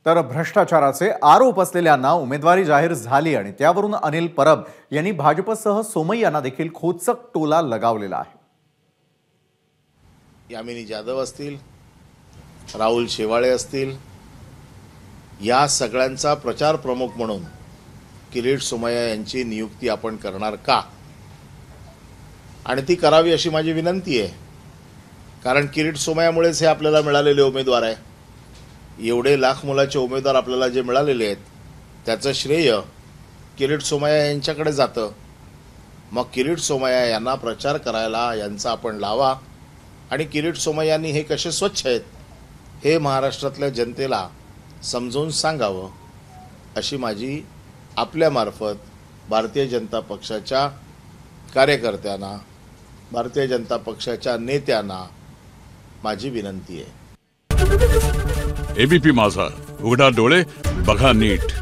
तर भ्रष्टाचाराचे आरोप असलेल्यांना उमेदवारी जाहीर झाली आणि त्यावरून अनिल परब यांनी भाजपसह सोमय्यांना देखील खोचक टोला लगावलेला आहे। यामिनी जाधव असतील, राहुल शेवाळे असतील, या सगळ्यांचा प्रचार प्रमुख म्हणून किरीट सोमय्या यांची नियुक्ती आपण करणार का, आणि ती करावी अशी माझी विनंती आहे। कारण किरीट सोमय्यामुळेच हे आपल्याला मिळालेले उमेदवार आहे। एवढे लाख मुलाचे उमेदवार आपल्याला जे मिळालेले आहेत त्याचं श्रेय किरीट सोमय्या यांच्याकडे जातं। मग किरीट सोमय्या यांना प्रचार करायला यांचा आपण लावा आणि किरीट सोमय्यांनी हे कसे स्वच्छ आहेत हे महाराष्ट्रातल्या जनतेला समजून सांगावं अशी माझी आपल्यामार्फत भारतीय जनता पक्षाच्या कार्यकर्त्यांना, भारतीय जनता पक्षाच्या नेत्यांना माझी विनंती आहे। एबीपी माझा, उघडा डोळे बघा नीट।